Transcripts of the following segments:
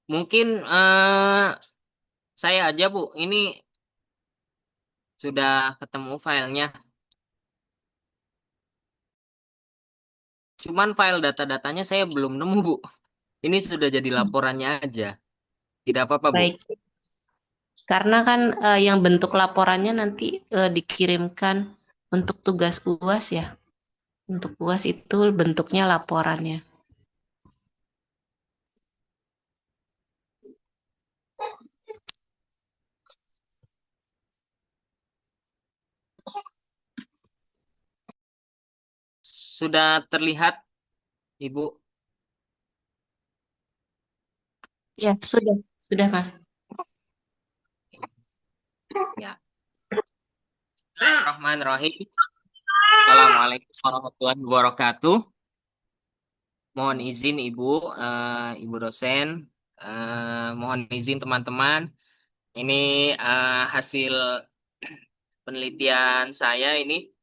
Mungkin saya aja Bu, ini sudah ketemu filenya. Cuman file data-datanya saya belum nemu Bu. Ini sudah jadi laporannya aja. Tidak apa-apa Bu. Baik, karena kan yang bentuk laporannya nanti dikirimkan untuk tugas UAS ya. Untuk UAS itu bentuknya laporannya. Sudah terlihat Ibu? Ya, sudah Mas. Ya. Bismillahirrahmanirrahim. Assalamualaikum warahmatullahi wabarakatuh. Mohon izin Ibu, Ibu dosen. Mohon izin teman-teman. Ini hasil penelitian saya ini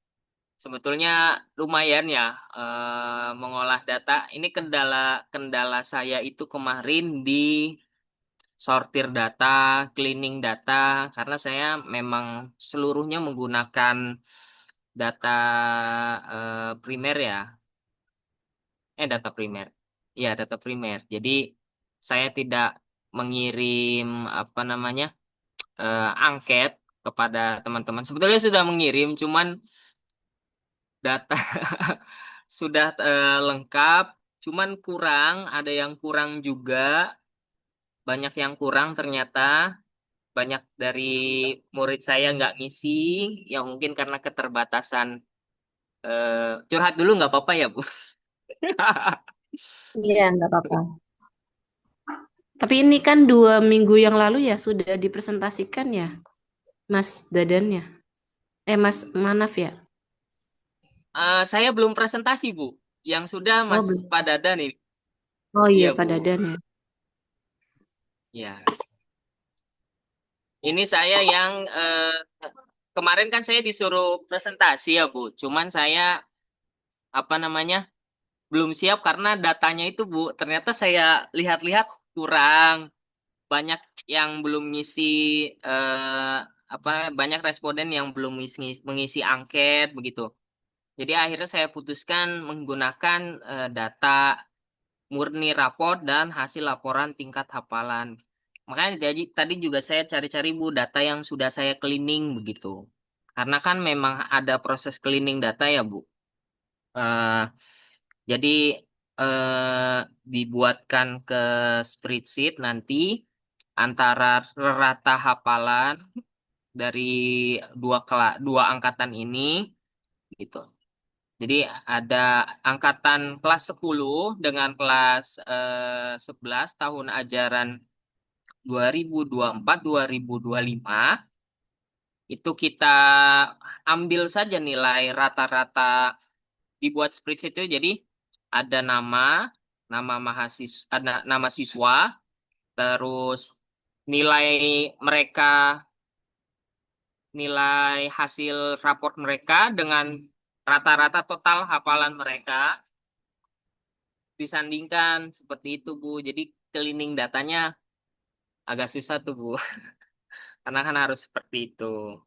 sebetulnya lumayan ya, mengolah data. Ini kendala kendala saya itu kemarin di sortir data, cleaning data, karena saya memang seluruhnya menggunakan data primer ya, data primer, ya data primer. Jadi saya tidak mengirim apa namanya angket kepada teman-teman. Sebetulnya sudah mengirim, cuman data sudah lengkap, cuman kurang, ada yang kurang juga, banyak yang kurang ternyata, banyak dari murid saya nggak ngisi, ya mungkin karena keterbatasan. Curhat dulu nggak apa-apa ya, Bu? Iya, nggak apa-apa. Tapi ini kan 2 minggu yang lalu ya sudah dipresentasikan ya, Mas Dadan ya. Mas Manaf ya. Saya belum presentasi, Bu. Yang sudah Oh Mas belum. Padada nih. Oh iya, Iya, Pak Bu. Dadan ya. Ya. Ini saya yang kemarin kan saya disuruh presentasi ya, Bu. Cuman saya apa namanya? Belum siap karena datanya itu, Bu. Ternyata saya lihat-lihat kurang, banyak yang belum ngisi apa banyak responden yang belum mengisi angket begitu. Jadi akhirnya saya putuskan menggunakan data murni raport dan hasil laporan tingkat hafalan. Makanya jadi tadi juga saya cari-cari Bu data yang sudah saya cleaning begitu. Karena kan memang ada proses cleaning data ya Bu. Eh, jadi dibuatkan ke spreadsheet nanti antara rata hafalan dari dua angkatan ini gitu. Jadi ada angkatan kelas 10 dengan kelas 11 tahun ajaran 2024-2025 itu kita ambil saja nilai rata-rata dibuat spreadsheet itu jadi ada nama mahasiswa, ada nama siswa, terus nilai mereka, nilai hasil raport mereka dengan rata-rata total hafalan mereka disandingkan seperti itu Bu. Jadi cleaning datanya agak susah tuh Bu, karena kan harus seperti itu.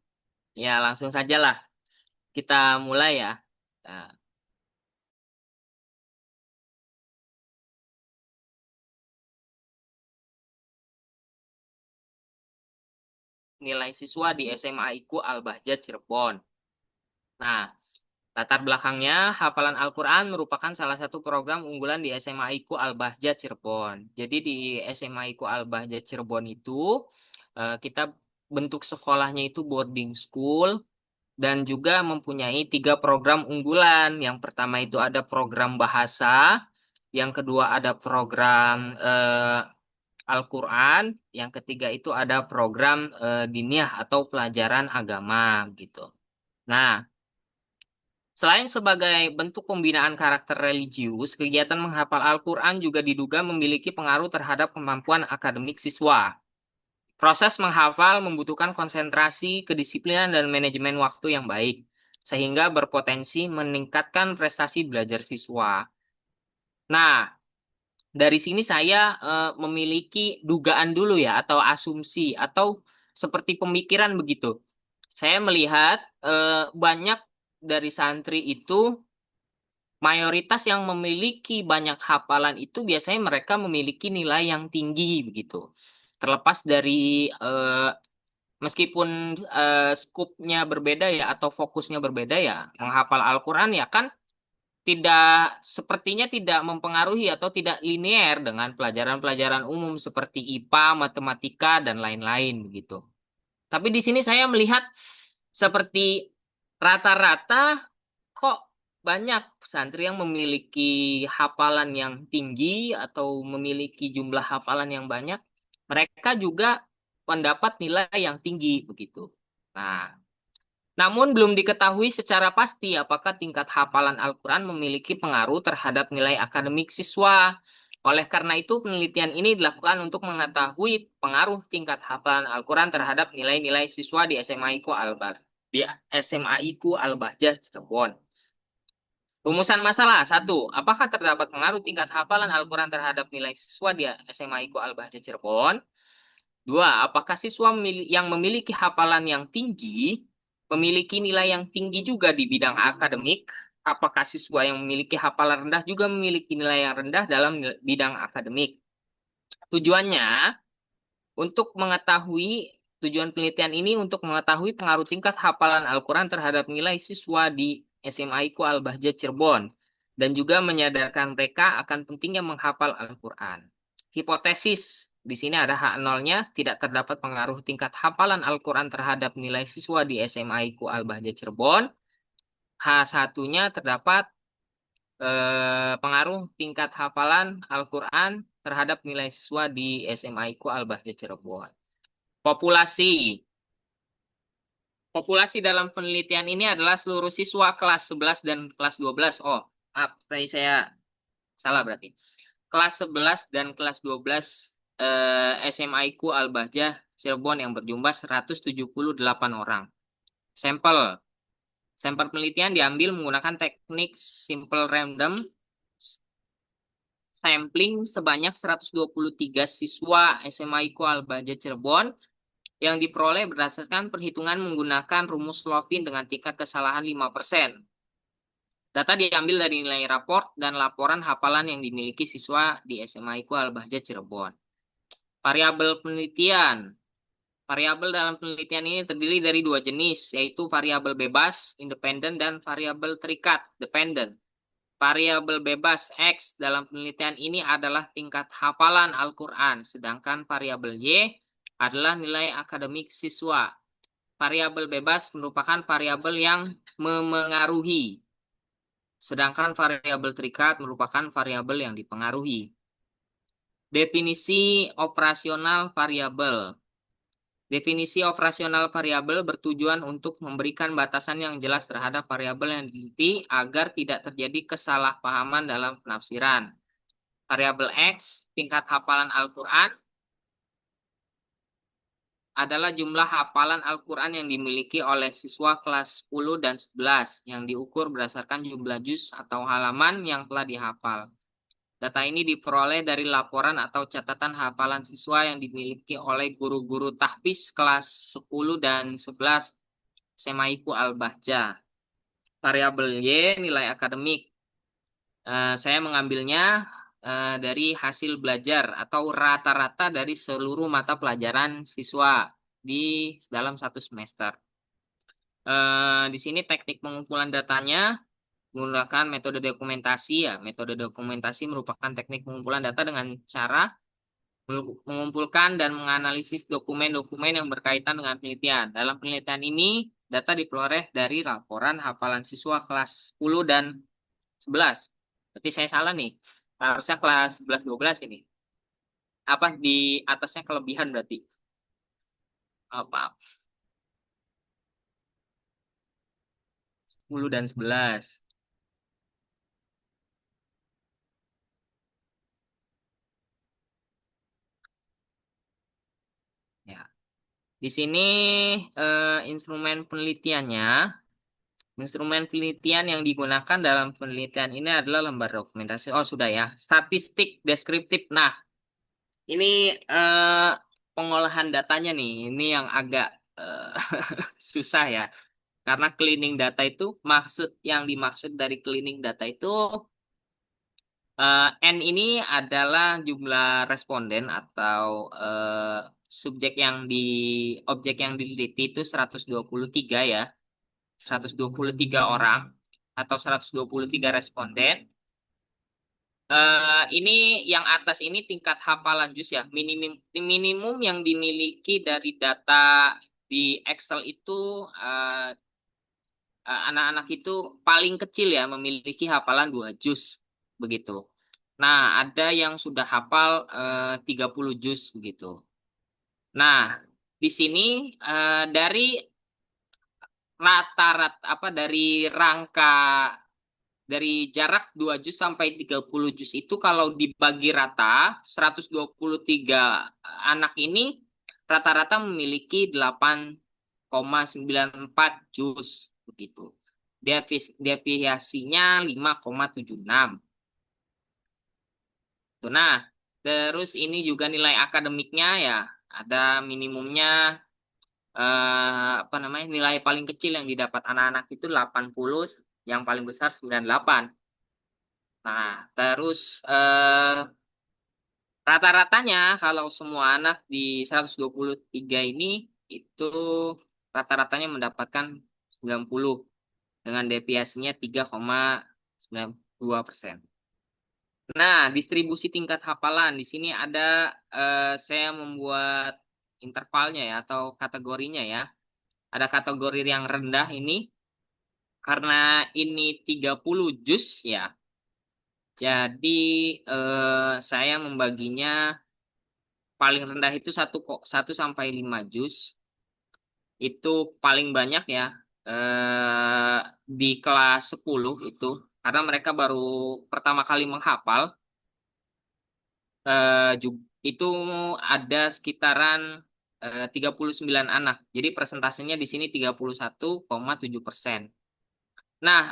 Ya langsung saja lah kita mulai ya. Nah, nilai siswa di SMA IKU Al-Bahjah Cirebon. Nah, latar belakangnya, hafalan Al-Quran merupakan salah satu program unggulan di SMA IKU Al-Bahjah Cirebon. Jadi di SMA IKU Al-Bahjah Cirebon itu, kita bentuk sekolahnya itu boarding school dan juga mempunyai 3 program unggulan. Yang pertama itu ada program bahasa, yang kedua ada program Al-Quran, yang ketiga itu ada program diniyah atau pelajaran agama gitu. Nah, selain sebagai bentuk pembinaan karakter religius, kegiatan menghafal Al-Quran juga diduga memiliki pengaruh terhadap kemampuan akademik siswa. Proses menghafal membutuhkan konsentrasi, kedisiplinan, dan manajemen waktu yang baik, sehingga berpotensi meningkatkan prestasi belajar siswa. Nah, dari sini saya memiliki dugaan dulu ya, atau asumsi, atau seperti pemikiran begitu. Saya melihat banyak dari santri itu, mayoritas yang memiliki banyak hafalan itu biasanya mereka memiliki nilai yang tinggi begitu. Terlepas dari eh, meskipun skupnya berbeda ya, atau fokusnya berbeda ya, menghafal Al-Quran ya kan tidak, sepertinya tidak mempengaruhi atau tidak linear dengan pelajaran-pelajaran umum seperti IPA, matematika, dan lain-lain begitu. Tapi di sini saya melihat seperti rata-rata kok banyak santri yang memiliki hafalan yang tinggi atau memiliki jumlah hafalan yang banyak, mereka juga mendapat nilai yang tinggi begitu. Nah, namun belum diketahui secara pasti apakah tingkat hafalan Al-Quran memiliki pengaruh terhadap nilai akademik siswa. Oleh karena itu, penelitian ini dilakukan untuk mengetahui pengaruh tingkat hafalan Al-Quran terhadap nilai-nilai siswa di SMA IKU Al-Bahjah Cirebon. Rumusan masalah. Satu, apakah terdapat pengaruh tingkat hafalan Al-Quran terhadap nilai siswa di SMA IKU Al-Bahjah Cirebon? Dua, apakah siswa yang memiliki hafalan yang tinggi memiliki nilai yang tinggi juga di bidang akademik? Apakah siswa yang memiliki hafalan rendah juga memiliki nilai yang rendah dalam bidang akademik? Tujuannya untuk mengetahui tujuan penelitian ini untuk mengetahui pengaruh tingkat hafalan Al-Quran terhadap nilai siswa di SMA IKU Al-Bahjah Cirebon dan juga menyadarkan mereka akan pentingnya menghafal Al-Quran. Hipotesis di sini ada H0-nya, tidak terdapat pengaruh tingkat hafalan Al-Quran terhadap nilai siswa di SMA IKU Al-Bahjah Cirebon. H1-nya terdapat pengaruh tingkat hafalan Al-Quran terhadap nilai siswa di SMA IKU Al-Bahjah Cirebon. Populasi. Populasi dalam penelitian ini adalah seluruh siswa kelas 11 dan kelas 12. Oh, maaf, tadi saya salah berarti. Kelas 11 dan kelas 12 SMA IKU Al-Bahjah Cirebon yang berjumlah 178 orang. Sampel. Sampel penelitian diambil menggunakan teknik simple random sampling sebanyak 123 siswa SMA IKU Al-Bahjah Cirebon yang diperoleh berdasarkan perhitungan menggunakan rumus Slovin dengan tingkat kesalahan 5%. Data diambil dari nilai raport dan laporan hafalan yang dimiliki siswa di SMA IKU Al-Bahjah Cirebon. Variabel penelitian. Variabel dalam penelitian ini terdiri dari dua jenis, yaitu variabel bebas, independen, dan variabel terikat, dependent. Variabel bebas X dalam penelitian ini adalah tingkat hafalan Al-Quran, sedangkan variabel Y adalah nilai akademik siswa. Variabel bebas merupakan variabel yang memengaruhi, sedangkan variabel terikat merupakan variabel yang dipengaruhi. Definisi operasional variabel. Definisi operasional variabel bertujuan untuk memberikan batasan yang jelas terhadap variabel yang diteliti agar tidak terjadi kesalahpahaman dalam penafsiran. Variabel X, tingkat hafalan Al-Quran, adalah jumlah hafalan Al-Quran yang dimiliki oleh siswa kelas 10 dan 11 yang diukur berdasarkan jumlah juz atau halaman yang telah dihafal. Data ini diperoleh dari laporan atau catatan hafalan siswa yang dimiliki oleh guru-guru tahfiz kelas 10 dan 11 SMA IKU Al-Bahjah. Variabel Y, nilai akademik. Saya mengambilnya dari hasil belajar atau rata-rata dari seluruh mata pelajaran siswa di dalam satu semester. Di sini teknik pengumpulan datanya menggunakan metode dokumentasi ya. Metode dokumentasi merupakan teknik pengumpulan data dengan cara mengumpulkan dan menganalisis dokumen-dokumen yang berkaitan dengan penelitian. Dalam penelitian ini, data diperoleh dari laporan hafalan siswa kelas 10 dan 11. Berarti saya salah nih. Harusnya kelas 11-12 ini. Apa di atasnya kelebihan berarti? Apa? 10 dan 11. Ya. Di sini instrumen penelitiannya Instrumen penelitian yang digunakan dalam penelitian ini adalah lembar dokumentasi. Oh, sudah ya. Statistik deskriptif. Nah, ini pengolahan datanya nih. Ini yang agak eh, susah ya. Karena cleaning data itu yang dimaksud dari cleaning data itu N ini adalah jumlah responden atau subjek yang di objek yang diteliti itu 123 ya. 123 orang atau 123 responden. Ini yang atas ini tingkat hafalan juz ya. Minimum yang dimiliki dari data di Excel itu anak-anak itu paling kecil ya memiliki hafalan 2 juz begitu. Nah, ada yang sudah hafal 30 juz begitu. Nah, di sini dari rata-rata apa dari rangka dari jarak 2 juz sampai 30 juz itu kalau dibagi rata 123 anak ini rata-rata memiliki 8,94 juz begitu. Deviasinya 5,76. Tuh, nah, terus ini juga nilai akademiknya ya ada minimumnya apa namanya nilai paling kecil yang didapat anak-anak itu 80, yang paling besar 98. Nah, terus rata-ratanya kalau semua anak di 123 ini itu rata-ratanya mendapatkan 90 dengan deviasinya 3,92%. Nah, distribusi tingkat hafalan di sini ada saya membuat intervalnya ya atau kategorinya ya. Ada kategori yang rendah ini karena ini 30 juz ya. Jadi saya membaginya paling rendah itu 1 sampai 5 juz. Itu paling banyak ya di kelas 10 itu karena mereka baru pertama kali menghafal itu ada sekitaran 39 anak. Jadi persentasenya di sini 31,7%. Nah,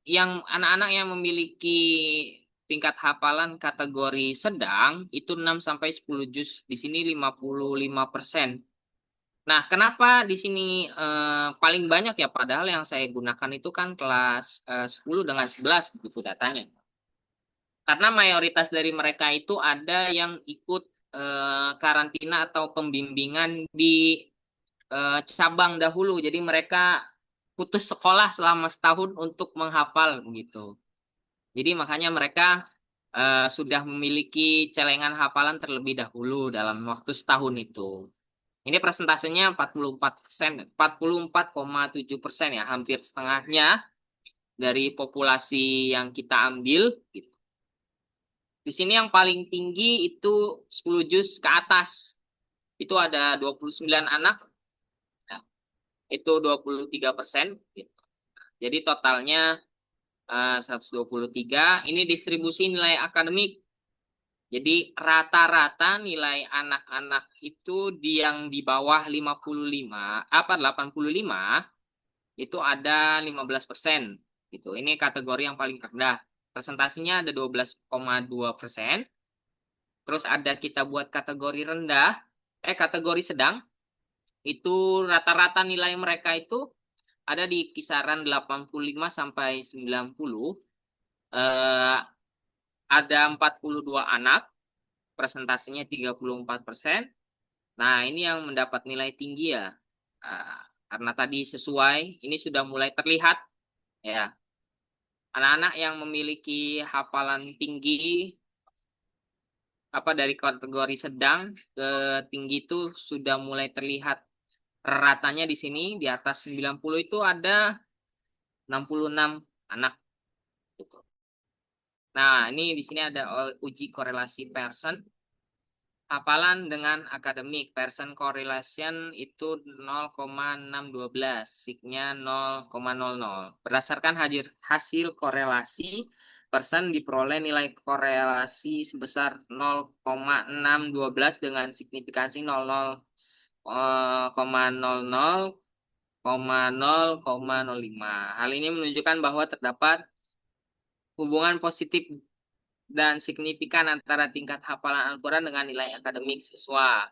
yang anak-anak yang memiliki tingkat hafalan kategori sedang itu 6 sampai 10 juz. Di sini 55%. Nah, kenapa di sini paling banyak ya padahal yang saya gunakan itu kan kelas 10 dengan 11 begitu datanya. Karena mayoritas dari mereka itu ada yang ikut karantina atau pembimbingan di cabang dahulu. Jadi mereka putus sekolah selama setahun untuk menghafal begitu. Jadi makanya mereka sudah memiliki celengan hafalan terlebih dahulu dalam waktu setahun itu. Ini persentasenya 44%, 44,7% ya, hampir setengahnya dari populasi yang kita ambil. Gitu. Di sini yang paling tinggi itu 10 juz ke atas. Itu ada 29 anak, ya, itu 23%. Gitu. Jadi totalnya 123. Ini distribusi nilai akademik. Jadi rata-rata nilai anak-anak itu yang di bawah 55, apa 85, itu ada 15%. Gitu. Ini kategori yang paling rendah. Presentasinya ada 12,2%. Terus ada kita buat kategori rendah, kategori sedang, itu rata-rata nilai mereka itu ada di kisaran 85 sampai 90. Eh, ada 42 anak, presentasinya 34%. Nah, ini yang mendapat nilai tinggi ya. Eh, karena tadi sesuai, ini sudah mulai terlihat ya. Anak-anak yang memiliki hafalan tinggi apa dari kategori sedang ke tinggi itu sudah mulai terlihat ratanya di sini di atas 90 itu ada 66 anak gitu. Nah, ini di sini ada uji korelasi Pearson. Hafalan dengan akademik. Pearson correlation itu 0,612, signya 0,00. Berdasarkan hasil korelasi, Pearson diperoleh nilai korelasi sebesar 0,612 dengan signifikansi 00,00 0,005. Hal ini menunjukkan bahwa terdapat hubungan positif dan signifikan antara tingkat hafalan Al-Quran dengan nilai akademik siswa.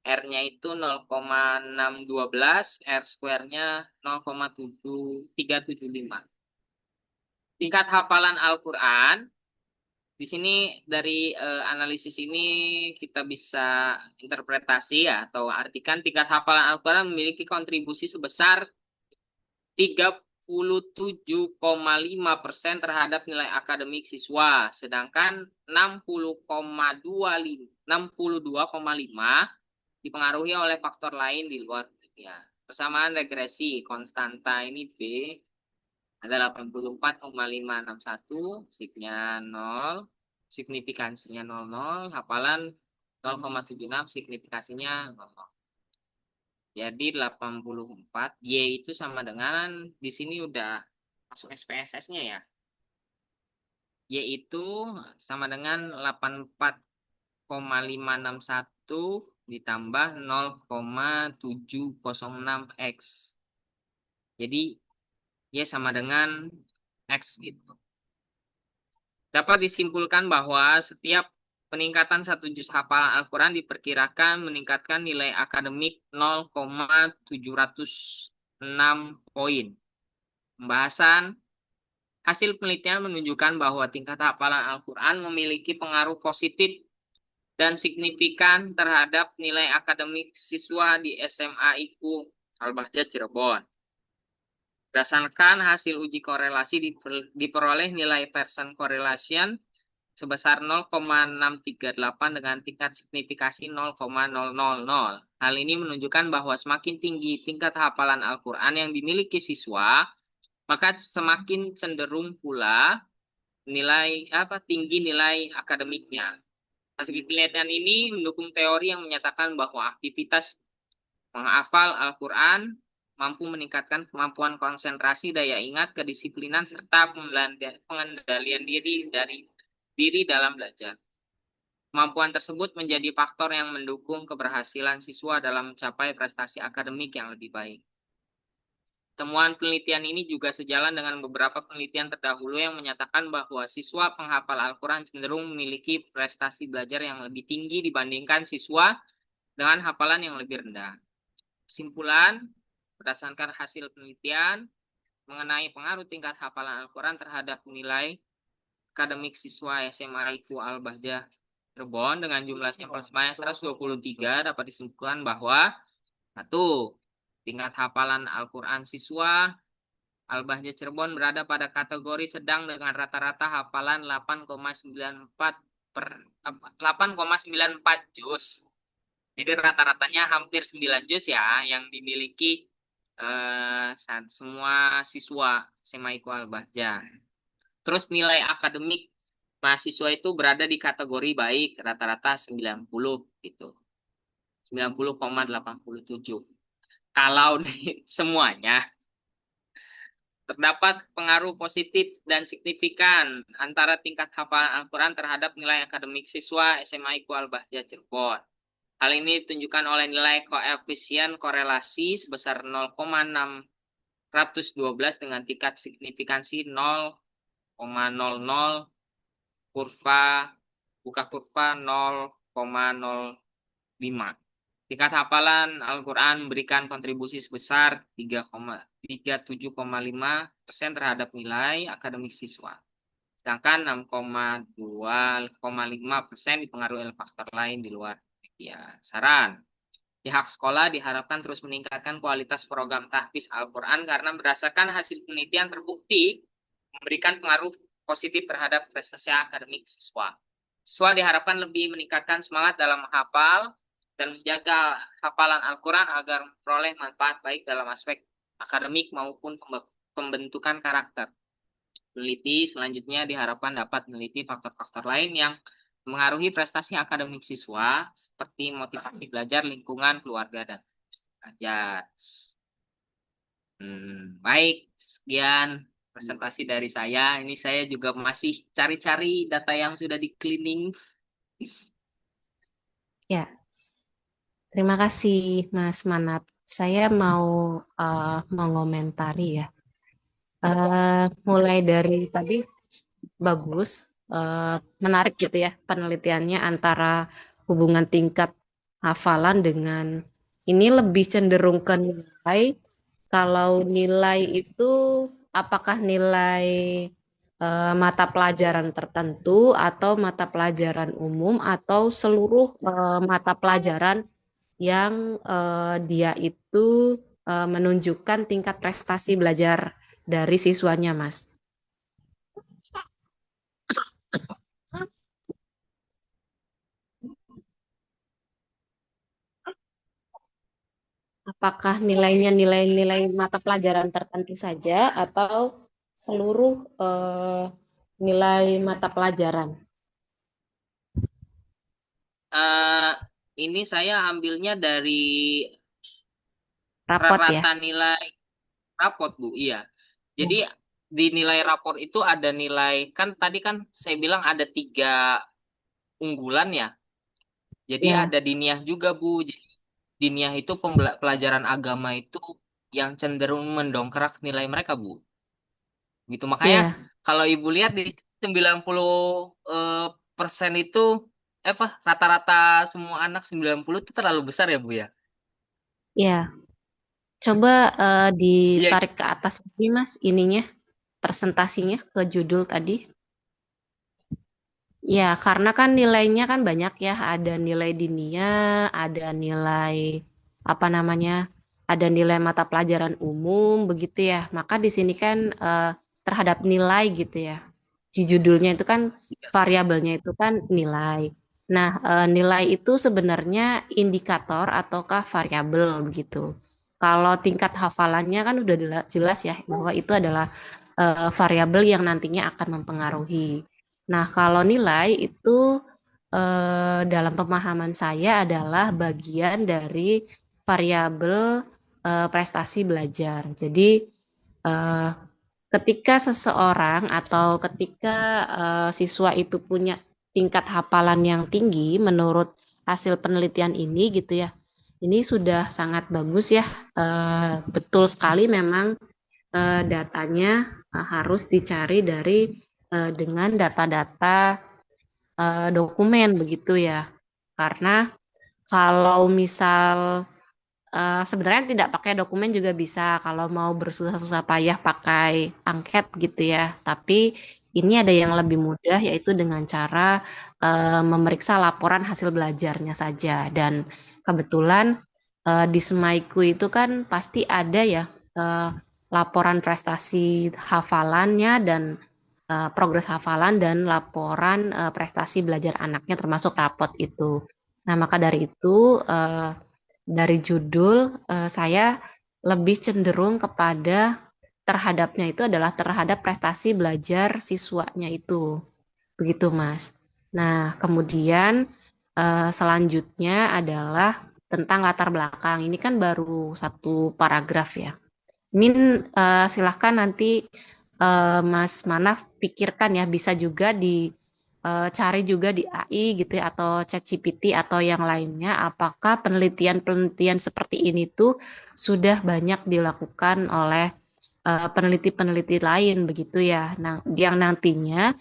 R-nya itu 0,612, R square-nya 0,7375. Tingkat hafalan Al-Quran, di sini dari analisis ini kita bisa interpretasi ya, atau artikan tingkat hafalan Al-Quran memiliki kontribusi sebesar 37,5% terhadap nilai akademik siswa, sedangkan 62,5 dipengaruhi oleh faktor lain di luar ya. Persamaan regresi konstanta ini B ada 84,561, signya 0, signifikansinya 00, hafalan 0,76, signifikasinya 00. Jadi 84, Y itu sama dengan, di sini udah masuk SPSS-nya ya. Y itu sama dengan 84,561 ditambah 0,706X. Jadi Y sama dengan X gitu. Dapat disimpulkan bahwa setiap peningkatan satu juz hafalan Al-Quran diperkirakan meningkatkan nilai akademik 0,706 poin. Pembahasan hasil penelitian menunjukkan bahwa tingkat hafalan Al-Quran memiliki pengaruh positif dan signifikan terhadap nilai akademik siswa di SMA IQ Al-Bahjah Cirebon. Berdasarkan hasil uji korelasi diperoleh nilai Pearson correlation sebesar 0,638 dengan tingkat signifikasi 0,000. Hal ini menunjukkan bahwa semakin tinggi tingkat hafalan Al-Quran yang dimiliki siswa, maka semakin cenderung pula tinggi nilai akademiknya. Hasil penelitian ini mendukung teori yang menyatakan bahwa aktivitas menghafal Al-Quran mampu meningkatkan kemampuan konsentrasi, daya ingat, kedisiplinan, serta pengendalian diri dalam belajar. Kemampuan tersebut menjadi faktor yang mendukung keberhasilan siswa dalam mencapai prestasi akademik yang lebih baik. Temuan penelitian ini juga sejalan dengan beberapa penelitian terdahulu yang menyatakan bahwa siswa penghafal Al-Quran cenderung memiliki prestasi belajar yang lebih tinggi dibandingkan siswa dengan hafalan yang lebih rendah. Kesimpulan, berdasarkan hasil penelitian mengenai pengaruh tingkat hafalan Al-Quran terhadap nilai akademik siswa SMA IQ Al-Bahjah Cirebon dengan jumlah sampel sebanyak 123 dapat disimpulkan bahwa 1. Tingkat hafalan Al-Quran siswa Al-Bahjah Cirebon berada pada kategori sedang dengan rata-rata hafalan 8,94 juz. Jadi rata-ratanya hampir 9 juz ya yang dimiliki semua siswa SMA IQ Al-Bahjah. Terus nilai akademik mahasiswa itu berada di kategori baik, rata-rata 90 gitu. 90,87. Kalau semuanya terdapat pengaruh positif dan signifikan antara tingkat hafalan Al-Quran terhadap nilai akademik siswa SMA IQ Al-Bahjah Cirebon. Hal ini ditunjukkan oleh nilai koefisien korelasi sebesar 0,612 dengan tingkat signifikansi 0,00, buka kurva 0,05. Tingkat hafalan Al-Quran memberikan kontribusi sebesar 37,5% terhadap nilai akademik siswa. Sedangkan 6,2,5% dipengaruhi oleh faktor lain di luar ya. Saran, pihak sekolah diharapkan terus meningkatkan kualitas program tahfiz Al-Quran karena berdasarkan hasil penelitian terbukti memberikan pengaruh positif terhadap prestasi akademik siswa. Siswa diharapkan lebih meningkatkan semangat dalam menghafal dan menjaga hafalan Al-Quran agar memperoleh manfaat baik dalam aspek akademik maupun pembentukan karakter. Peneliti selanjutnya diharapkan dapat meneliti faktor-faktor lain yang mengaruhi prestasi akademik siswa seperti motivasi belajar, lingkungan, keluarga, dan belajar. Baik, sekian presentasi dari saya. Ini saya juga masih cari-cari data yang sudah di cleaning. Ya, terima kasih Mas Manap. saya mau mengomentari ya. Mulai dari tadi bagus, menarik gitu ya penelitiannya antara hubungan tingkat hafalan dengan ini lebih cenderung ke nilai. Kalau nilai itu apakah nilai mata pelajaran tertentu atau mata pelajaran umum atau seluruh mata pelajaran yang dia itu menunjukkan tingkat prestasi belajar dari siswanya, Mas. Apakah nilainya nilai-nilai mata pelajaran tertentu saja atau seluruh nilai mata pelajaran? Eh, ini saya ambilnya dari Rapot ya? rata nilai raport, Bu. Iya. Jadi di nilai rapor itu ada nilai, kan tadi kan saya bilang ada tiga unggulan ya. Jadi Ya, ada diniyah juga, Bu. Jadi diniyah itu pelajaran agama itu yang cenderung mendongkrak nilai mereka, Bu. Gitu. Makanya ya, kalau Ibu lihat di 90 eh, persen itu apa rata-rata semua anak 90 itu terlalu besar ya, Bu ya. ya. Coba Iya. ditarik ke atas lagi, Mas, ininya, presentasinya ke judul tadi. Ya, karena kan nilainya kan banyak ya, ada nilai dinia, ada nilai apa namanya, ada nilai mata pelajaran umum, begitu ya. Maka di sini kan terhadap nilai gitu ya. Di judulnya itu kan variabelnya itu kan nilai. Nah, nilai itu sebenarnya indikator ataukah variabel begitu. Kalau tingkat hafalannya kan udah jelas ya bahwa itu adalah variabel yang nantinya akan mempengaruhi. Nah, kalau nilai itu dalam pemahaman saya adalah bagian dari variabel prestasi belajar. Jadi, eh, ketika seseorang atau ketika siswa itu punya tingkat hafalan yang tinggi menurut hasil penelitian ini gitu ya, ini sudah sangat bagus ya. Betul sekali memang datanya harus dicari dari dengan data-data dokumen begitu ya. Karena kalau misal sebenarnya tidak pakai dokumen juga bisa kalau mau bersusah-susah payah pakai angket gitu ya. Tapi ini ada yang lebih mudah yaitu dengan cara memeriksa laporan hasil belajarnya saja. Dan kebetulan di Semaiku itu kan pasti ada ya eh, laporan prestasi hafalannya dan progres hafalan dan laporan prestasi belajar anaknya termasuk rapot itu. Nah, maka dari itu dari judul saya lebih cenderung kepada terhadapnya itu adalah terhadap prestasi belajar siswanya itu. Begitu, Mas. Nah, kemudian selanjutnya adalah tentang latar belakang. Ini kan baru satu paragraf ya. Ini silahkan nanti Mas Manaf pikirkan ya, bisa juga cari juga di AI gitu ya, atau ChatGPT atau yang lainnya, apakah penelitian-penelitian seperti ini tuh sudah banyak dilakukan oleh peneliti-peneliti lain begitu ya. Nah, yang nantinya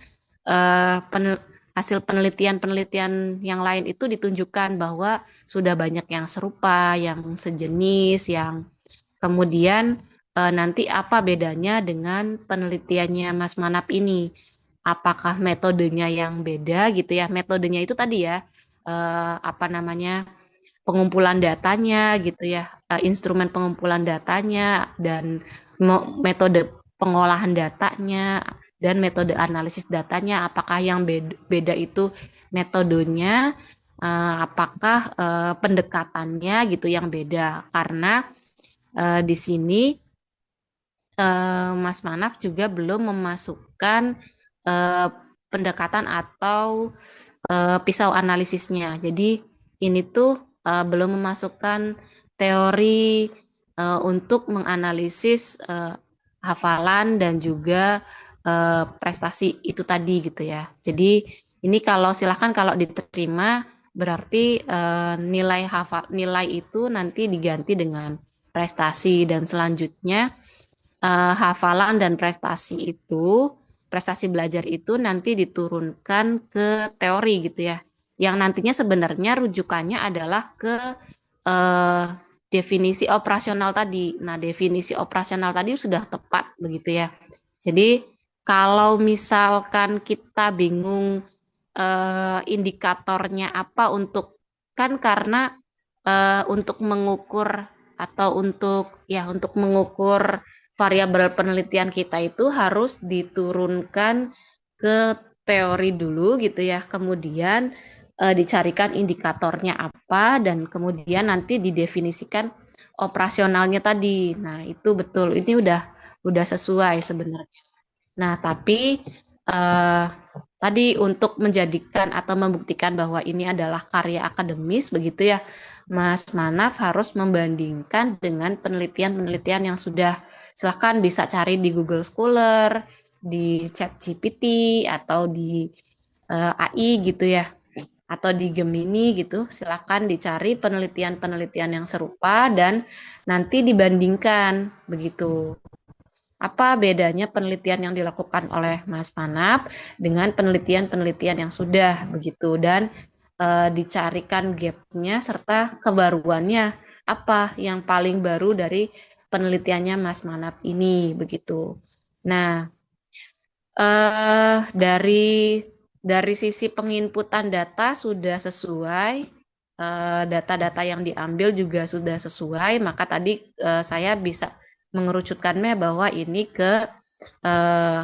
hasil penelitian-penelitian yang lain itu ditunjukkan bahwa sudah banyak yang serupa, yang sejenis, yang kemudian nanti apa bedanya dengan penelitiannya Mas Manap ini? Apakah metodenya yang beda gitu ya? Metodenya itu tadi ya, apa namanya, pengumpulan datanya gitu ya, instrumen pengumpulan datanya dan metode pengolahan datanya dan metode analisis datanya. Apakah yang beda itu metodenya? Apakah pendekatannya gitu yang beda? Karena di sini Mas Manaf juga belum memasukkan eh, pendekatan atau pisau analisisnya. Jadi ini tuh belum memasukkan teori untuk menganalisis hafalan dan juga prestasi itu tadi gitu ya. Jadi ini kalau silahkan kalau diterima berarti nilai hafal nilai itu nanti diganti dengan prestasi. Dan selanjutnya hafalan dan prestasi belajar itu nanti diturunkan ke teori gitu ya. Yang nantinya sebenarnya rujukannya adalah ke eh, definisi operasional tadi. Nah, definisi operasional tadi sudah tepat begitu ya. Jadi kalau misalkan kita bingung indikatornya apa untuk kan karena untuk mengukur atau untuk mengukur variabel penelitian kita itu harus diturunkan ke teori dulu gitu ya. Kemudian dicarikan indikatornya apa dan kemudian nanti didefinisikan operasionalnya tadi. Nah, itu betul. Ini udah sesuai sebenarnya. Nah, tapi eh, tadi untuk menjadikan atau membuktikan bahwa ini adalah karya akademis begitu ya, Mas Manaf harus membandingkan dengan penelitian-penelitian yang sudah. Silahkan bisa cari di Google Scholar, di ChatGPT atau di AI gitu ya, atau di Gemini gitu. Silahkan dicari penelitian-penelitian yang serupa dan nanti dibandingkan begitu. Apa bedanya penelitian yang dilakukan oleh Mas Panap dengan penelitian-penelitian yang sudah begitu dan dicarikan gapnya serta kebaruannya apa yang paling baru dari penelitiannya Mas Manap ini begitu. Nah, dari sisi penginputan data sudah sesuai, data-data yang diambil juga sudah sesuai, maka tadi saya bisa mengerucutkannya bahwa ini ke eh,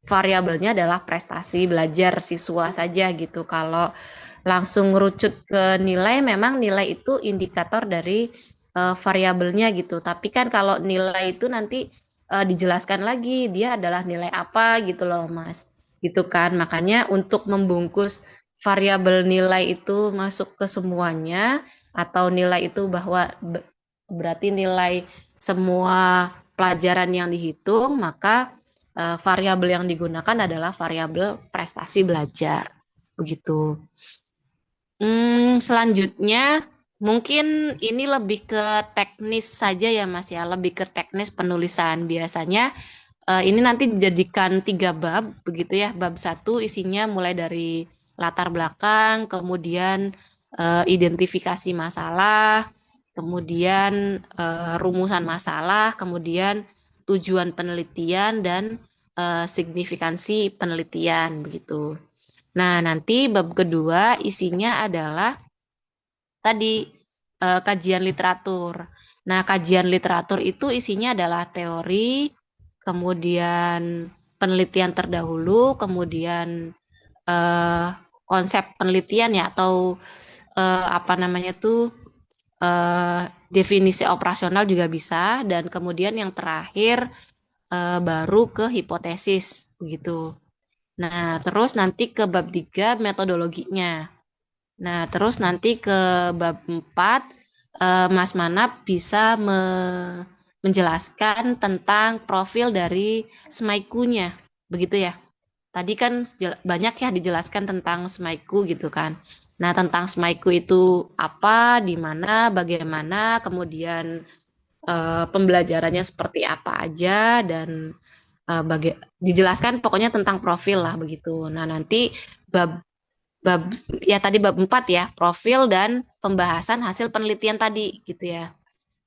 variabelnya adalah prestasi belajar siswa saja gitu. Kalau langsung ngerucut ke nilai, memang nilai itu indikator dari variabelnya gitu. Tapi kan kalau nilai itu nanti dijelaskan lagi dia adalah nilai apa gitu loh Mas. Gitu kan. Makanya untuk membungkus variabel nilai itu masuk ke semuanya atau nilai itu bahwa berarti nilai semua pelajaran yang dihitung, maka variabel yang digunakan adalah variabel prestasi belajar. Begitu. Selanjutnya mungkin ini lebih ke teknis saja ya Mas ya, lebih ke teknis penulisan. Biasanya ini nanti dijadikan 3 bab begitu ya. Bab 1 isinya mulai dari latar belakang, kemudian identifikasi masalah, kemudian rumusan masalah, kemudian tujuan penelitian dan signifikansi penelitian begitu. Nah, nanti bab kedua isinya adalah tadi kajian literatur. Nah, kajian literatur itu isinya adalah teori, kemudian penelitian terdahulu, kemudian eh, konsep penelitian ya atau apa namanya tuh definisi operasional juga bisa dan kemudian yang terakhir baru ke hipotesis begitu. Nah, terus nanti ke bab 3 metodologinya. Nah, terus nanti ke bab 4 Mas Manap bisa menjelaskan tentang profil dari SMAIQ-nya. Begitu ya. Tadi kan banyak ya dijelaskan tentang SMAIQ gitu kan. Nah, tentang SMAIQ itu apa, di mana, bagaimana, kemudian pembelajarannya seperti apa aja dan dijelaskan pokoknya tentang profil lah begitu. Nah, nanti bab bab ya tadi bab 4 ya, profil dan pembahasan hasil penelitian tadi gitu ya.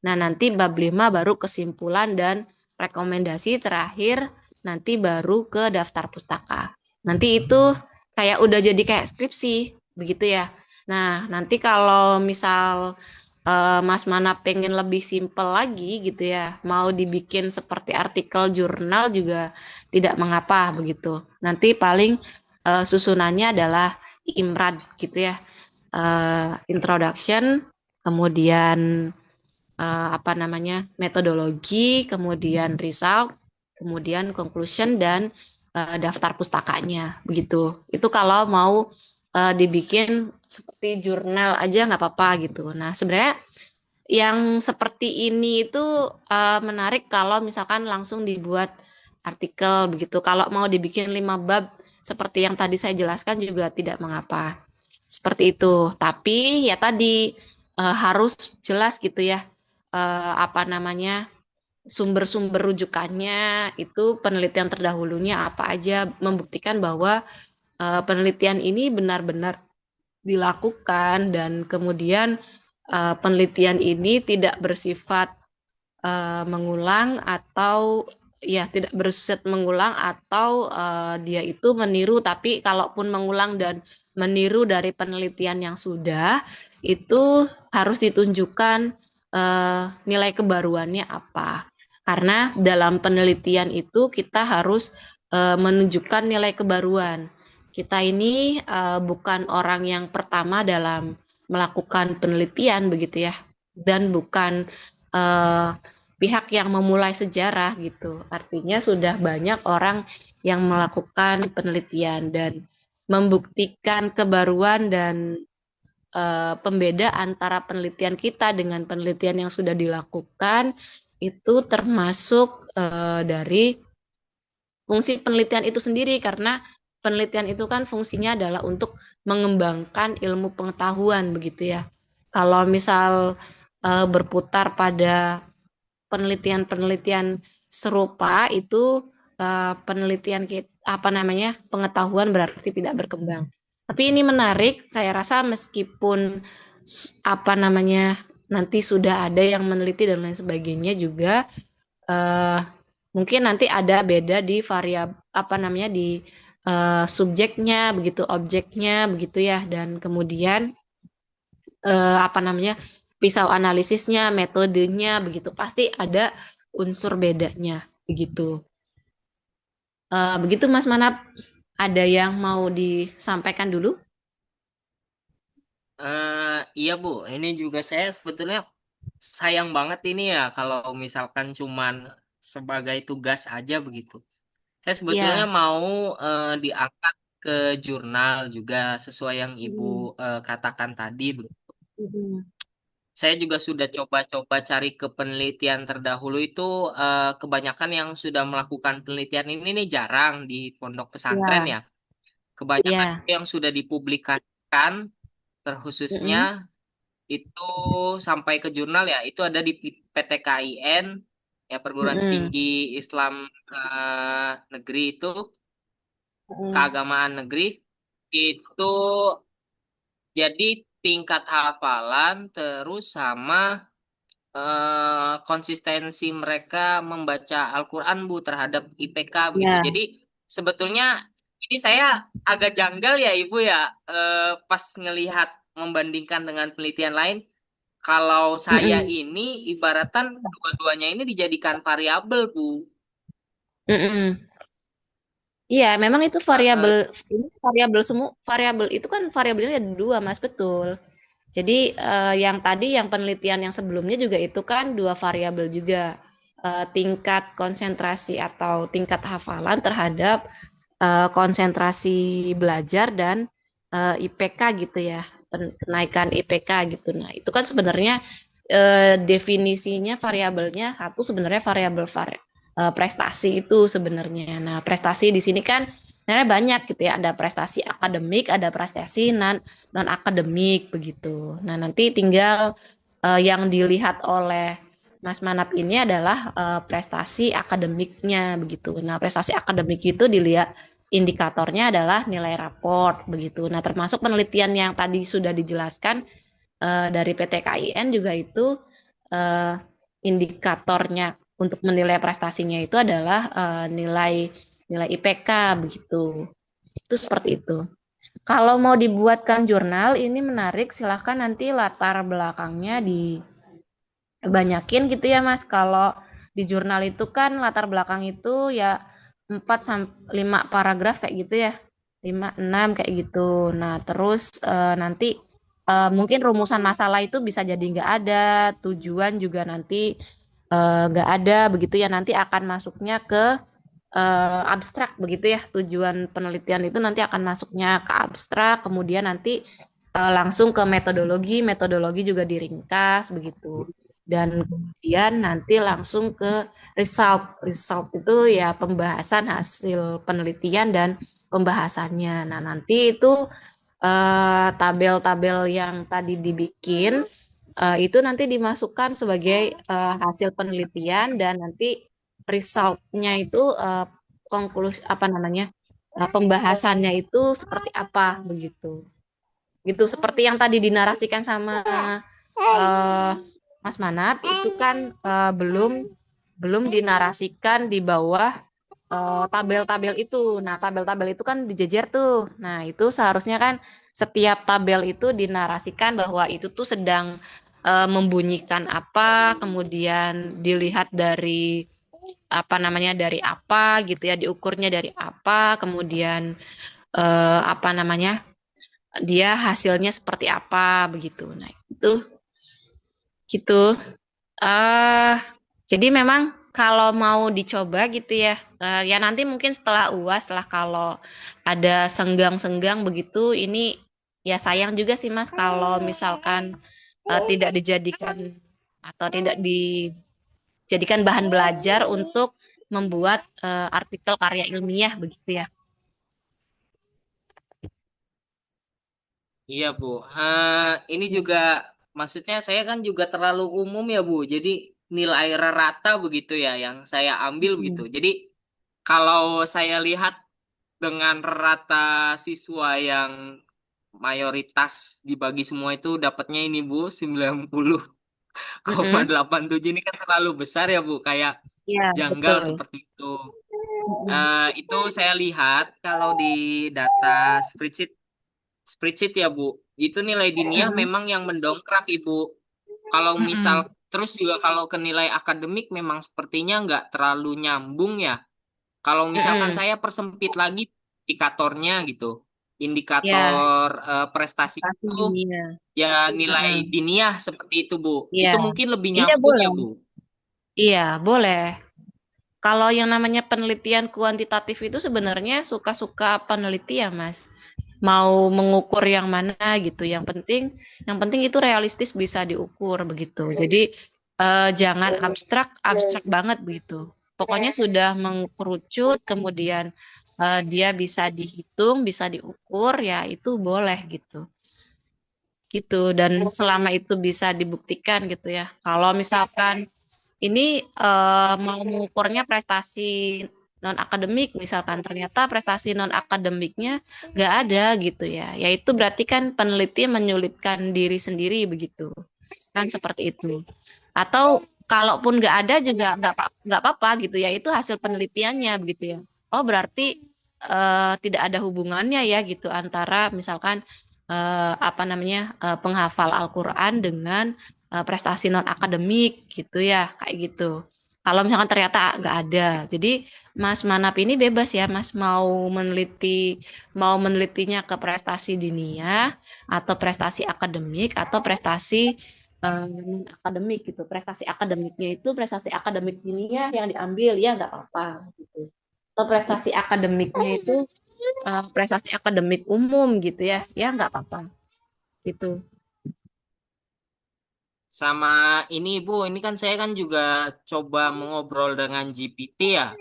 Nah, nanti bab 5 baru kesimpulan dan rekomendasi terakhir nanti baru ke daftar pustaka. Nanti itu kayak udah jadi kayak skripsi begitu ya. Nah, nanti kalau misal Mas Mana pengen lebih simpel lagi gitu ya, mau dibikin seperti artikel jurnal juga tidak mengapa begitu. Nanti paling susunannya adalah IMRAD gitu ya. Introduction, kemudian apa namanya metodologi, kemudian result, kemudian conclusion dan daftar pustakanya begitu. Itu kalau mau dibikin seperti jurnal aja nggak apa-apa gitu. Nah sebenarnya yang seperti ini itu menarik kalau misalkan langsung dibuat artikel begitu. Kalau mau dibikin 5 bab seperti yang tadi saya jelaskan juga tidak mengapa. Seperti itu. Tapi ya tadi harus jelas gitu ya apa namanya sumber-sumber rujukannya, itu penelitian terdahulunya apa aja, membuktikan bahwa penelitian ini benar-benar dilakukan dan kemudian penelitian ini tidak bersifat mengulang atau ya tidak bersifat mengulang atau dia itu meniru, tapi kalaupun mengulang dan meniru dari penelitian yang sudah itu harus ditunjukkan nilai kebaruannya apa, karena dalam penelitian itu kita harus menunjukkan nilai kebaruan. Kita ini bukan orang yang pertama dalam melakukan penelitian begitu ya, dan bukan eh, pihak yang memulai sejarah gitu. Artinya sudah banyak orang yang melakukan penelitian dan membuktikan kebaruan dan pembeda antara penelitian kita dengan penelitian yang sudah dilakukan itu termasuk dari fungsi penelitian itu sendiri, karena penelitian itu kan fungsinya adalah untuk mengembangkan ilmu pengetahuan begitu ya. Kalau misal berputar pada penelitian-penelitian serupa itu penelitian kita, apa namanya pengetahuan berarti tidak berkembang. Tapi ini menarik, saya rasa meskipun apa namanya nanti sudah ada yang meneliti dan lain sebagainya juga eh, mungkin nanti ada beda di variabel apa namanya di subjeknya begitu, objeknya begitu ya, dan kemudian apa namanya pisau analisisnya, metodenya begitu pasti ada unsur bedanya begitu. Begitu Mas Manap, ada yang mau disampaikan dulu? Iya Bu, ini juga saya sebetulnya sayang banget ini ya kalau misalkan cuman sebagai tugas aja begitu. Saya sebetulnya Ya. mau diangkat ke jurnal juga sesuai yang Ibu Hmm. katakan tadi. Hmm. Saya juga sudah coba-coba cari ke penelitian terdahulu itu kebanyakan yang sudah melakukan penelitian ini nih jarang di pondok pesantren Ya. ya. Kebanyakan Ya. yang sudah dipublikasikan terkhususnya Mm-mm. itu sampai ke jurnal ya, itu ada di PTKIN ya, Perguruan Mm-mm. Tinggi Islam Negeri itu, Mm-mm. keagamaan negeri itu, jadi tingkat hafalan terus sama konsistensi mereka membaca Al-Quran Bu terhadap IPK begitu. Ya. Jadi sebetulnya ini saya agak janggal ya Ibu ya, pas ngelihat membandingkan dengan penelitian lain. Kalau saya Mm-mm. ini ibaratan dua-duanya ini dijadikan variabel Bu. Mm-mm. Iya, memang itu Eh, variabel, eh, ini variabel semua, variabel itu kan variabelnya ada dua, Mas, betul. Jadi yang tadi yang penelitian yang sebelumnya juga itu kan dua variabel juga. Tingkat konsentrasi atau tingkat hafalan terhadap konsentrasi belajar dan IPK gitu ya, kenaikan IPK gitu. Nah, itu kan sebenarnya definisinya variabelnya satu sebenarnya variabel prestasi itu sebenarnya. Nah, prestasi di sini kan sebenarnya banyak gitu ya. Ada prestasi akademik, ada prestasi non akademik begitu. Nah, nanti tinggal yang dilihat oleh Mas Manap ini adalah prestasi akademiknya begitu. Nah, prestasi akademik itu dilihat indikatornya adalah nilai raport begitu. Nah, termasuk penelitian yang tadi sudah dijelaskan dari PT KIN juga itu eh, indikatornya untuk menilai prestasinya itu adalah nilai nilai IPK begitu. Itu seperti itu. Kalau mau dibuatkan jurnal ini menarik, silahkan nanti latar belakangnya dibanyakin gitu ya Mas. Kalau di jurnal itu kan latar belakang itu ya 4 sampai 5 paragraf kayak gitu ya. 5 6 kayak gitu. Nah, terus nanti mungkin rumusan masalah itu bisa jadi nggak ada, tujuan juga nanti nggak ada begitu ya. Nanti akan masuknya ke abstrak begitu ya. Tujuan penelitian itu nanti akan masuknya ke abstrak, kemudian nanti langsung ke metodologi, metodologi juga diringkas begitu. Dan kemudian nanti langsung ke result. Result itu ya pembahasan hasil penelitian dan pembahasannya. Nah, nanti itu tabel-tabel yang tadi dibikin Itu nanti dimasukkan sebagai hasil penelitian dan nanti resultnya itu konklusi apa namanya pembahasannya itu seperti apa begitu. Gitu seperti yang tadi dinarasikan sama eh, Mas Manap itu kan belum belum dinarasikan di bawah tabel-tabel itu. Nah, tabel-tabel itu kan dijejer tuh. Nah, itu seharusnya kan setiap tabel itu dinarasikan bahwa itu tuh sedang membunyikan apa, kemudian dilihat dari apa namanya dari apa gitu ya, diukurnya dari apa, kemudian apa namanya dia hasilnya seperti apa begitu. Nah, itu gitu. eh jadi memang kalau mau dicoba gitu ya, ya nanti mungkin setelah UAS lah kalau ada senggang-senggang begitu, ini ya sayang juga sih Mas kalau misalkan tidak dijadikan atau tidak dijadikan bahan belajar untuk membuat artikel karya ilmiah begitu ya. Iya, Bu. Ini juga maksudnya saya kan juga terlalu umum ya, Bu. Jadi nilai rata begitu ya yang saya ambil begitu. Mm. Jadi kalau saya lihat dengan rata siswa yang mayoritas dibagi semua itu dapatnya ini, Bu, 90,87 Mm-mm. ini kan terlalu besar ya, Bu. Kayak Iya, janggal betul. seperti itu. Mm-mm. Itu saya lihat kalau di data spreadsheet spreadsheet ya Bu, itu nilai diniah Mm-mm. memang yang mendongkrak Ibu. Kalau misal Mm-mm. terus juga kalau ke nilai akademik memang sepertinya nggak terlalu nyambung ya. Kalau misalkan Mm-mm. saya persempit lagi indikatornya gitu, Ya, indikator prestasi pasti itu dunia. ya nilai Mm-mm. diniah seperti itu Bu. Iya, Itu mungkin lebih iya nyambung boleh. ya Bu. Iya, boleh. Kalau yang namanya penelitian kuantitatif itu sebenarnya suka-suka peneliti ya, Mas. Mau mengukur yang mana gitu. Yang penting itu realistis bisa diukur begitu. Jadi jangan abstrak, abstrak banget begitu. Pokoknya sudah mengkerucut, kemudian dia bisa dihitung, bisa diukur, ya itu boleh gitu. Gitu. Dan selama itu bisa dibuktikan gitu ya. Kalau misalkan ini mau mengukurnya prestasi non akademik misalkan ternyata prestasi non akademiknya nggak ada gitu ya yaitu berarti kan peneliti menyulitkan diri sendiri begitu kan seperti itu atau kalaupun nggak ada juga nggak apa-apa gitu ya itu hasil penelitiannya begitu ya oh berarti tidak ada hubungannya ya gitu antara misalkan apa namanya penghafal Al-Quran dengan prestasi non akademik gitu ya kayak gitu. Kalau misalkan ternyata nggak ada, jadi Mas Manap ini bebas ya, Mas mau menelitinya ke prestasi dinia atau prestasi akademik atau prestasi non akademik gitu. Prestasi akademiknya itu prestasi akademik dinia yang diambil ya nggak apa-apa gitu. Atau prestasi akademiknya itu prestasi akademik umum gitu ya nggak apa-apa gitu. Sama ini Bu, ini kan saya kan juga coba mengobrol dengan GPT ya.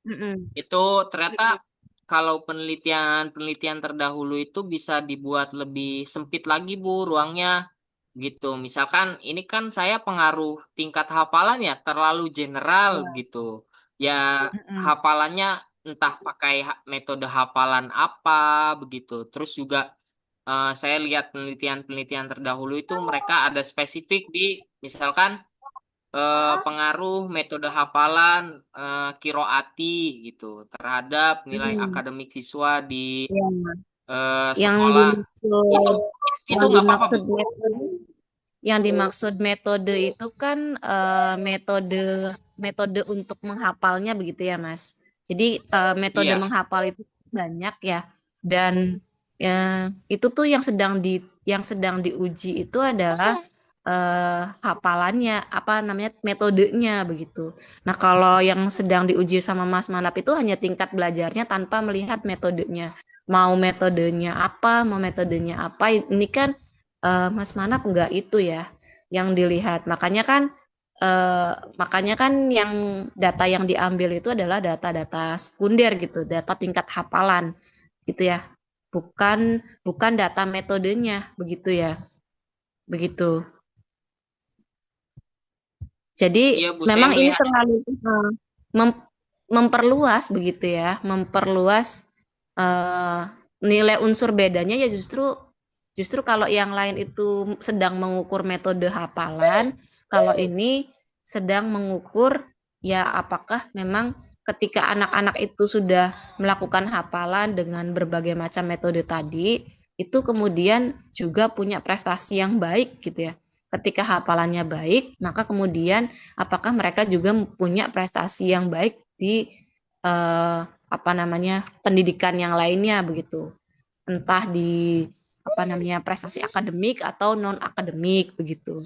Mm-mm. Itu ternyata kalau penelitian-penelitian terdahulu itu bisa dibuat lebih sempit lagi Bu ruangnya gitu. Misalkan ini kan saya pengaruh tingkat hafalan ya terlalu general gitu. Ya Mm-mm. hafalannya entah pakai metode hafalan apa begitu. Terus juga saya lihat penelitian-penelitian terdahulu itu mereka ada spesifik di misalkan pengaruh metode hafalan kiroati gitu terhadap nilai Mm. akademik siswa di Ya. Yang sekolah itu dimaksud itu yang nggak apa-apa Bu. dimaksud metode yang dimaksud metode itu kan metode metode untuk menghafalnya begitu ya Mas. Jadi metode Iya. menghafal itu banyak ya dan itu tuh yang sedang diuji itu adalah hafalannya apa namanya metodenya begitu. Nah, kalau yang sedang diuji sama Mas Manap itu hanya tingkat belajarnya tanpa melihat metodenya. Mau metodenya apa, ini kan Mas Manap enggak itu ya yang dilihat. Eh, makanya kan yang data yang diambil itu adalah data-data sekunder gitu, data tingkat hafalan gitu ya. Bukan bukan data metodenya begitu ya. Begitu. Jadi Iya Bu, saya memang ini melihat. terlalu mem- memperluas begitu ya, memperluas eh, nilai unsur bedanya ya justru justru kalau yang lain itu sedang mengukur metode hafalan, kalau ini sedang mengukur ya apakah memang ketika anak-anak itu sudah melakukan hafalan dengan berbagai macam metode tadi, itu kemudian juga punya prestasi yang baik gitu ya. Ketika hafalannya baik, maka kemudian apakah mereka juga punya prestasi yang baik di apa namanya pendidikan yang lainnya begitu, entah di apa namanya prestasi akademik atau non akademik begitu.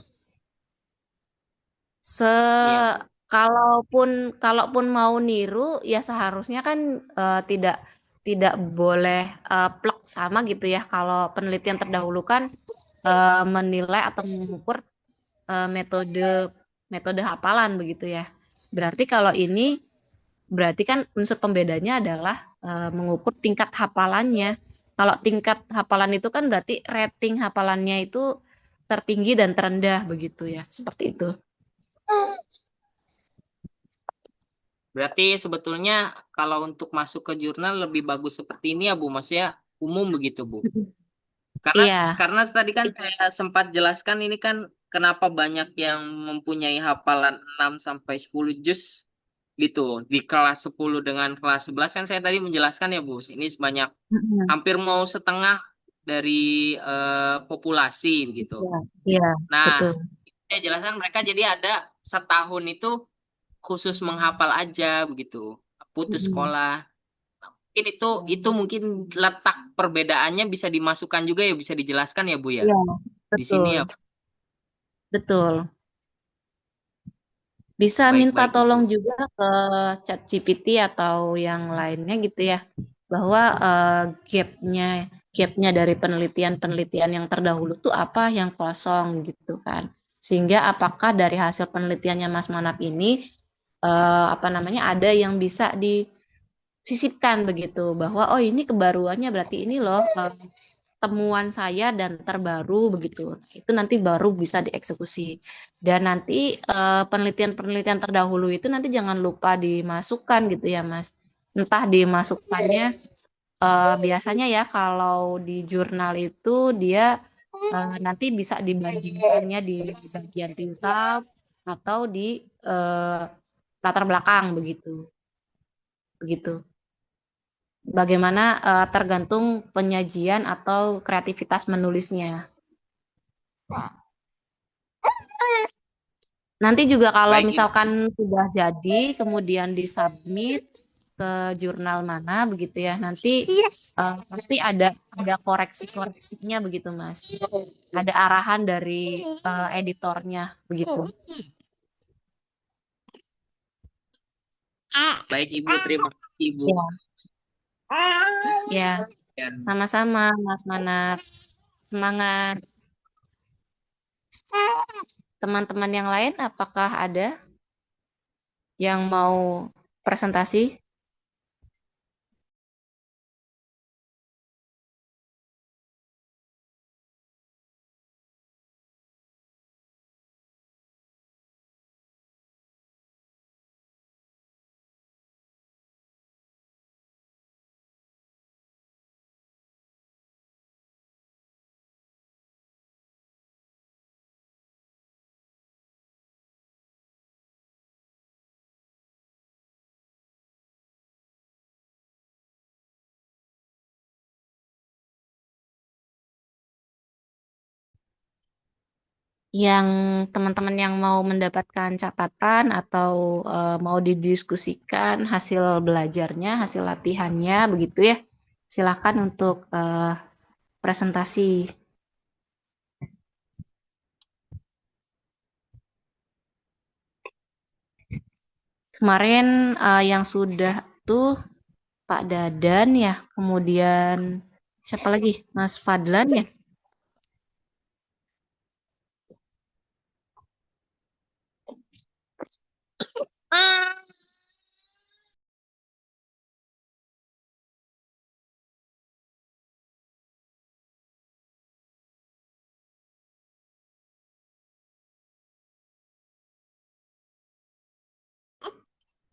Se Iya Bu. kalaupun kalaupun mau niru ya seharusnya kan tidak tidak boleh plek sama gitu ya. Kalau penelitian terdahulu kan menilai atau mengukur metode metode hafalan begitu ya. Berarti kalau ini berarti kan unsur pembedanya adalah mengukur tingkat hafalannya. Kalau tingkat hafalan itu kan berarti rating hafalannya itu tertinggi dan terendah begitu ya. Seperti itu. Berarti sebetulnya kalau untuk masuk ke jurnal lebih bagus seperti ini ya Bu, maksudnya umum begitu Bu. Karena Iya. karena tadi kan saya sempat jelaskan ini kan kenapa banyak yang mempunyai hafalan 6 sampai 10 juz gitu di kelas 10 dengan kelas 11 kan saya tadi menjelaskan ya Bu. Ini sebanyak Mm-mm. hampir mau setengah dari populasi begitu. Iya, iya, Nah, betul. saya jelaskan mereka jadi ada setahun itu khusus menghafal aja begitu. Putus Mm-mm. sekolah. Mungkin itu mungkin letak perbedaannya bisa dimasukkan juga ya bisa dijelaskan ya Bu ya. Iya, Di sini betul. ya. Betul. Bisa minta Baik-baik tolong Ibu. juga ke ChatGPT atau yang lainnya gitu ya, bahwa gapnya gapnya dari penelitian-penelitian yang terdahulu tuh apa yang kosong gitu kan. Sehingga apakah dari hasil penelitiannya Mas Manap ini apa namanya ada yang bisa disisipkan begitu bahwa oh ini kebaruannya berarti ini loh temuan saya dan terbaru begitu. Itu nanti baru bisa dieksekusi. Dan nanti penelitian-penelitian terdahulu itu nanti jangan lupa dimasukkan gitu ya, Mas. Entah dimasukkannya biasanya ya kalau di jurnal itu dia nanti bisa dibandingkannya di bagian tinsel atau di eh, latar belakang begitu. Begitu. Bagaimana tergantung penyajian atau kreativitas menulisnya. Nanti juga kalau Baik Ibu. misalkan sudah jadi, kemudian disubmit ke jurnal mana begitu ya. Nanti pasti ada koreksi-koreksinya begitu, Mas. Ada arahan dari editornya begitu. Baik Ibu, terima kasih Ibu. Ya, ya, Dan sama-sama Mas Manap. Semangat. Teman-teman yang lain apakah ada yang mau presentasi? Yang teman-teman yang mau mendapatkan catatan atau mau didiskusikan hasil belajarnya, hasil latihannya, begitu ya. Silakan untuk presentasi. Kemarin yang sudah tuh Pak Dadan ya, kemudian siapa lagi? Mas Fadlan ya.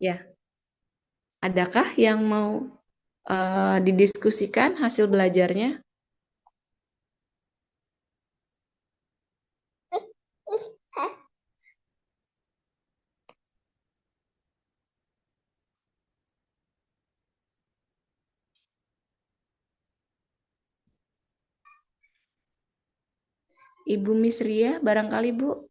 Ya, adakah yang mau didiskusikan hasil belajarnya? Ibu Misria, barangkali Bu.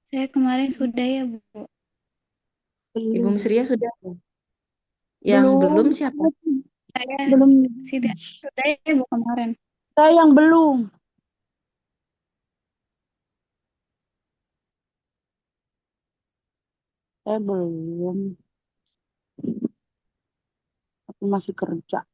Saya kemarin sudah ya, Bu. Ibu Belum. Misria sudah. Yang Belum. belum siapa? Saya Belum. tidak sudah ya, Bu, kemarin. Saya yang belum. Saya belum. Aku masih kerja.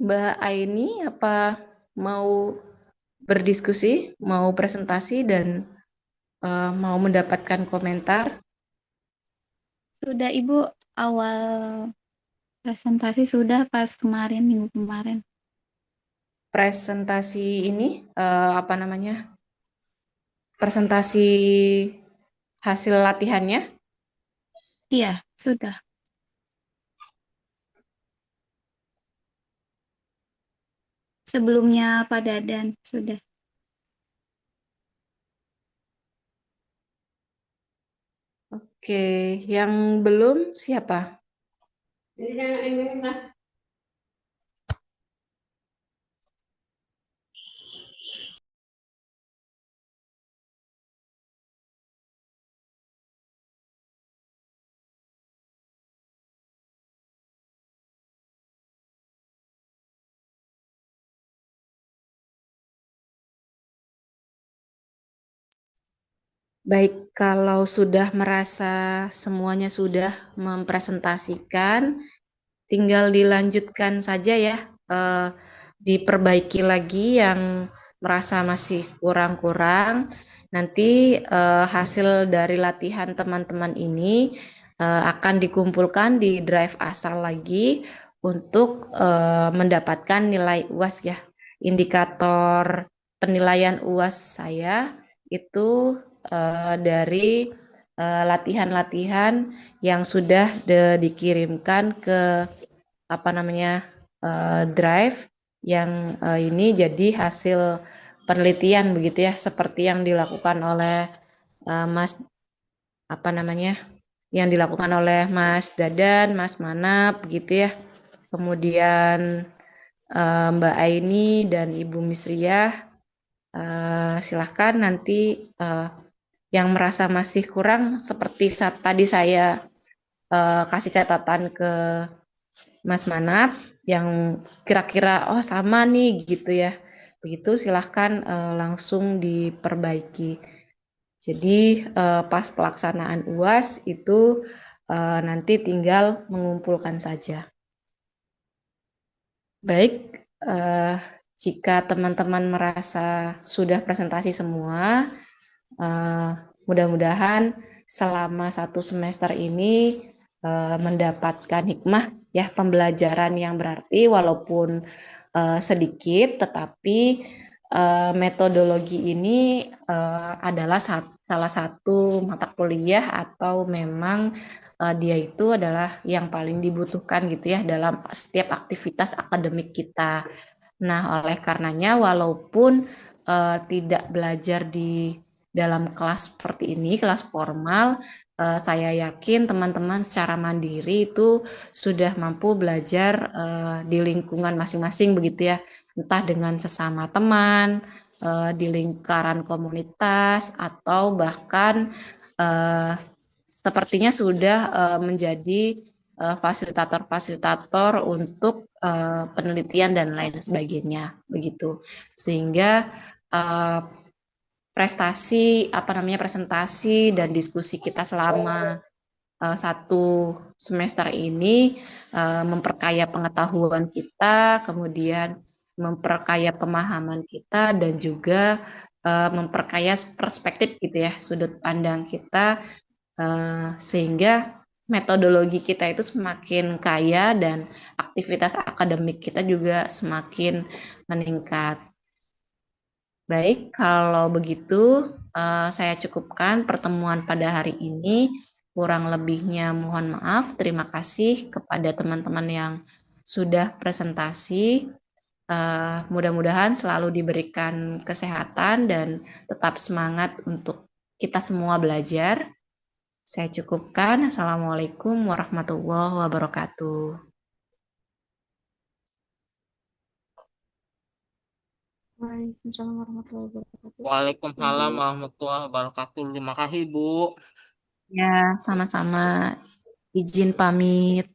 Mbak Aini, apa mau berdiskusi, mau presentasi dan mau mendapatkan komentar? Sudah, Ibu, awal presentasi sudah pas kemarin, minggu kemarin. Presentasi ini apa namanya? Presentasi hasil latihannya? Iya, sudah. Sebelumnya Pak Dadan sudah. Oke, yang belum siapa? Baik, kalau sudah merasa semuanya sudah mempresentasikan, tinggal dilanjutkan saja ya, eh, diperbaiki lagi yang merasa masih kurang-kurang. Nanti hasil dari latihan teman-teman ini akan dikumpulkan di drive asal lagi untuk mendapatkan nilai UAS ya. Indikator penilaian UAS saya itu dari latihan-latihan yang sudah dikirimkan ke apa namanya drive yang ini jadi hasil penelitian begitu ya, seperti yang dilakukan oleh Mas apa namanya yang dilakukan oleh Mas Dadan, Mas Manap gitu ya. Kemudian Mbak Aini dan Ibu Misriah, silahkan nanti yang merasa masih kurang seperti saat tadi saya kasih catatan ke Mas Manap yang kira-kira oh sama nih gitu ya. Begitu silahkan langsung diperbaiki. Jadi pas pelaksanaan UAS itu nanti tinggal mengumpulkan saja. Baik, jika teman-teman merasa sudah presentasi semua, mudah-mudahan selama satu semester ini mendapatkan hikmah ya, pembelajaran yang berarti walaupun sedikit, tetapi metodologi ini adalah salah satu mata kuliah atau memang dia itu adalah yang paling dibutuhkan gitu ya dalam setiap aktivitas akademik kita. Nah, oleh karenanya walaupun tidak belajar di dalam kelas seperti ini, kelas formal, saya yakin teman-teman secara mandiri itu sudah mampu belajar di lingkungan masing-masing begitu ya, entah dengan sesama teman, di lingkaran komunitas, atau bahkan sepertinya sudah menjadi fasilitator-fasilitator untuk penelitian dan lain sebagainya begitu, sehingga presentasi dan diskusi kita selama satu semester ini memperkaya pengetahuan kita, kemudian memperkaya pemahaman kita dan juga memperkaya perspektif gitu ya, sudut pandang kita sehingga metodologi kita itu semakin kaya dan aktivitas akademik kita juga semakin meningkat. Baik, kalau begitu saya cukupkan pertemuan pada hari ini. Kurang lebihnya mohon maaf. Terima kasih kepada teman-teman yang sudah presentasi. Mudah-mudahan selalu diberikan kesehatan dan tetap semangat untuk kita semua belajar. Saya cukupkan. Assalamualaikum warahmatullahi wabarakatuh. Waalaikumsalam warahmatullahi wabarakatuh. Waalaikumsalam Ibu. warahmatullahi wabarakatuh. Terima kasih, Bu. Ya, sama-sama. Izin pamit.